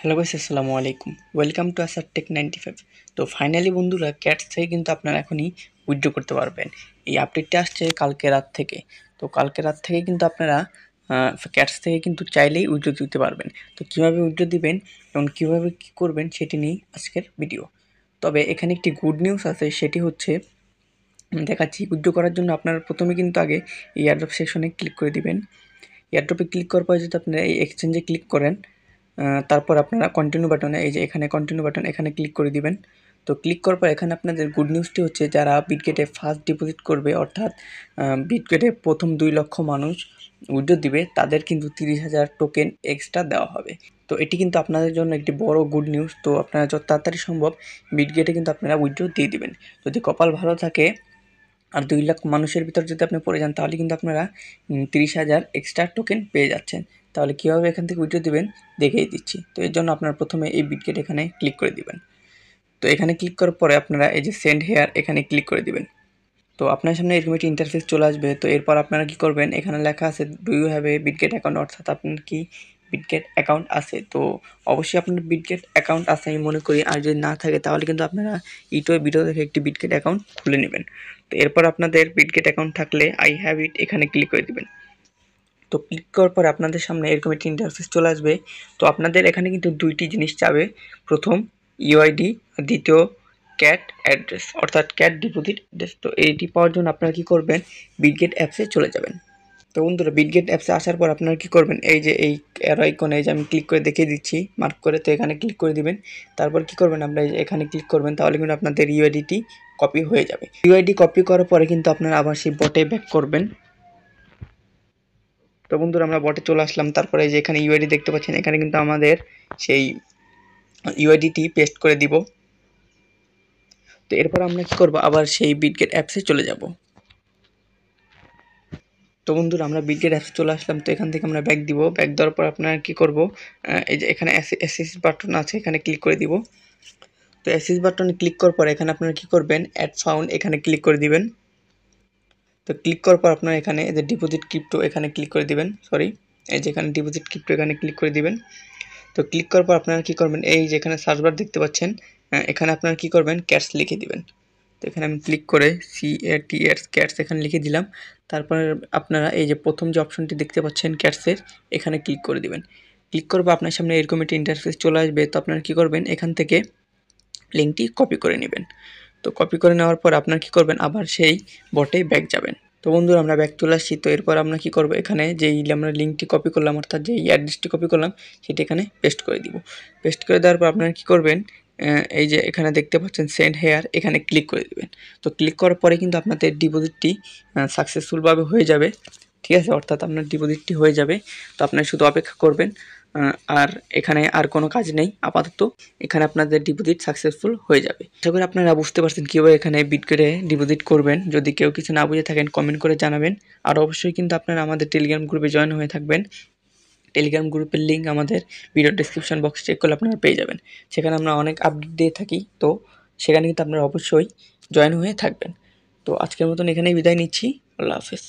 Hello guys, আসসালামু আলাইকুম। Welcome to আসার টেক 95। তো ফাইনালি বন্ধুরা, ক্যাটস থেকে কিন্তু আপনারা এখনই উইথড্র করতে পারবেন। এই আপডেটটা আসছে কালকে রাত থেকে। তো কালকে রাত থেকে কিন্তু আপনারা ক্যাটস থেকে কিন্তু চাইলেই উইথড্র দিতে পারবেন। তো কীভাবে উইথড্র দিবেন এবং কীভাবে কী করবেন সেটি নিয়েই আজকের ভিডিও। তবে এখানে একটি গুড নিউজ আছে, সেটি হচ্ছে দেখাচ্ছি। উইথড্র করার জন্য আপনারা প্রথমে কিন্তু আগে এই এয়ারড্রপ সেকশনে ক্লিক করে দিবেন। এয়ারড্রপে ক্লিক করার পর যদি আপনারা এই এক্সচেঞ্জে ক্লিক করেন, তারপর আপনারা কন্টিনিউ বাটনে, এই যে এখানে কন্টিনিউ বাটন, এখানে ক্লিক করে দিবেন। তো ক্লিক করার পর এখানে আপনাদের গুড নিউজটি হচ্ছে, যারা বিটগেটে ফার্স্ট ডিপোজিট করবে, অর্থাৎ বিটগেটে প্রথম 2 লক্ষ মানুষ উইথড্র দিবে, তাদের কিন্তু 30,000 টোকেন এক্সট্রা দেওয়া হবে। তো এটি কিন্তু আপনাদের জন্য একটি বড় গুড নিউজ। তো আপনারা যত তাড়াতাড়ি সম্ভব বিটগেটে কিন্তু আপনারা উইথড্র দিয়ে দিবেন। যদি কপাল ভালো থাকে আর 2 লাখ মানুষের ভিতর যদি আপনি পড়ে যান, তাহলে কিন্তু আপনারা 30,000 এক্সট্রা টোকেন পেয়ে যাচ্ছেন। তাহলে কীভাবে এখান থেকে উইথড্র দিবেন দেখিয়ে দিচ্ছি। তো এর জন্য আপনারা প্রথমে এই বিটগেট এখানে ক্লিক করে দিবেন। তো এখানে ক্লিক করার পরে আপনারা এই যে সেন্ড হেয়ার এখানে ক্লিক করে দিবেন। তো আপনার সামনে এরকম একটি ইন্টারফেস চলে আসবে। তো এরপর আপনারা কী করবেন, এখানে লেখা আছে do you have a Bitget account, অর্থাৎ আপনার কি বিটগেট অ্যাকাউন্ট আছে। তো অবশ্যই আপনার বিটগেট অ্যাকাউন্ট আছে আমি মনে করি, আর যদি না থাকে তাহলে কিন্তু আপনারা ইউটিউবে ভিডিও দেখে একটি বিটগেট অ্যাকাউন্ট খুলে নেবেন। তো এরপর আপনাদের বিটগেট অ্যাকাউন্ট থাকলে আই হ্যাভ ইট এখানে ক্লিক করে দেবেন। তো ক্লিক করার পর আপনাদের সামনে এরকম একটি ইন্টারফেস চলে আসবে। তো আপনাদের এখানে কিন্তু 2টি জিনিস চাবে। প্রথম ইউআইডি, দ্বিতীয় ক্যাট অ্যাড্রেস, অর্থাৎ ক্যাট ডিপোজিট অ্যাড্রেস। তো এইটি পাওয়ার জন্য আপনারা কী করবেন, বিটগেট অ্যাপসে চলে যাবেন। তো বন্ধুরা, বিটগেট অ্যাপসে আসার পর আপনারা কী করবেন, এই যে এই অ্যারো আইকনে, এই যে আমি ক্লিক করে দেখিয়ে দিচ্ছি মার্ক করে, তো এখানে ক্লিক করে দিবেন। তারপর কী করবেন, আপনারা এখানে ক্লিক করবেন, তাহলে কিন্তু আপনাদের ইউআইডিটি কপি হয়ে যাবে। ইউআইডি কপি করার পরে কিন্তু আপনারা আবার সেই বটে ব্যাক করবেন। তো বন্ধুরা, আমরা বটে চলে আসলাম। তারপরে যে এখানে ইউআইডি দেখতে পাচ্ছেন, এখানে কিন্তু আমাদের সেই ইউআইডিটি পেস্ট করে দিব। তো এরপর আমরা কী করবো, আবার সেই বিটগেট অ্যাপসে চলে যাব। তো বন্ধুরা, আমরা বিটগেট অ্যাপসে চলে আসলাম। তো এখান থেকে আমরা ব্যাক দিব। ব্যাক দেওয়ার পর আপনারা কী করবো, এই যে এখানে অ্যাসিস বাটন আছে, এখানে ক্লিক করে দিব। তো অ্যাসিস বাটনে ক্লিক করার পর এখানে আপনারা কী করবেন, অ্যাড ফাউন্ড এখানে ক্লিক করে দিবেন। তো ক্লিক করার পর আপনারা এখানে যে ডিপোজিট ক্রিপ্টো এখানে ক্লিক করে দিবেন। এই যে এখানে ডিপোজিট ক্রিপ্টো এখানে ক্লিক করে দিবেন। তো ক্লিক করার পর আপনারা কী করবেন, এই যে এখানে সার্চ বার দেখতে পাচ্ছেন, এখানে আপনারা কী করবেন, ক্যাটস লিখে দিবেন। তো এখানে আমি ক্লিক করে CATS ক্যাটস এখানে লিখে দিলাম। তারপরে আপনারা এই যে প্রথম যে অপশনটি দেখতে পাচ্ছেন ক্যাটসের, এখানে ক্লিক করে দিবেন। ক্লিক করবো আপনার সামনে এরকম একটি ইন্টারফেস চলে আসবে। তো আপনারা কী করবেন, এখান থেকে লিঙ্কটি কপি করে নেবেন। তো কপি করে নেওয়ার পর আপনারা কী করবেন, আবার সেই বটে ব্যাক যাবেন। তো বন্ধুরা, আমরা ব্যাক চলে আসছি। তো এরপর আমরা কী করবো, এখানে যেই আমরা লিঙ্কটি কপি করলাম, অর্থাৎ যেই অ্যাড্রেসটি কপি করলাম, সেটি এখানে পেস্ট করে দিব। পেস্ট করে দেওয়ার পর আপনারা কী করবেন, এই যে এখানে দেখতে পাচ্ছেন সেন্ড হেয়ার, এখানে ক্লিক করে দেবেন। তো ক্লিক করার পরে কিন্তু আপনাদের ডিপোজিটটি সাকসেসফুলভাবে হয়ে যাবে। ঠিক আছে, অর্থাৎ আপনার ডিপোজিটটি হয়ে যাবে। তো আপনারা শুধু অপেক্ষা করবেন। আর এখানে আর কোনো কাজ নেই আপাতত। এখানে আপনাদের ডিপোজিট সাকসেসফুল হয়ে যাবে। আশা করি আপনারা বুঝতে পারছেন কীভাবে এখানে বিটগেটে ডিপোজিট করবেন। যদি কেউ কিছু না বুঝে থাকেন কমেন্ট করে জানাবেন। আর অবশ্যই কিন্তু আপনারা আমাদের টেলিগ্রাম গ্রুপে জয়েন হয়ে থাকবেন। টেলিগ্রাম গ্রুপের লিঙ্ক আমাদের ভিডিও ডেসক্রিপশন বক্স চেক করলে আপনারা পেয়ে যাবেন। সেখানে আমরা অনেক আপডেট দিয়ে থাকি। তো সেখানে কিন্তু আপনারা অবশ্যই জয়েন হয়ে থাকবেন। তো আজকের মতন এখানেই বিদায় নিচ্ছি। আল্লাহ হাফেজ।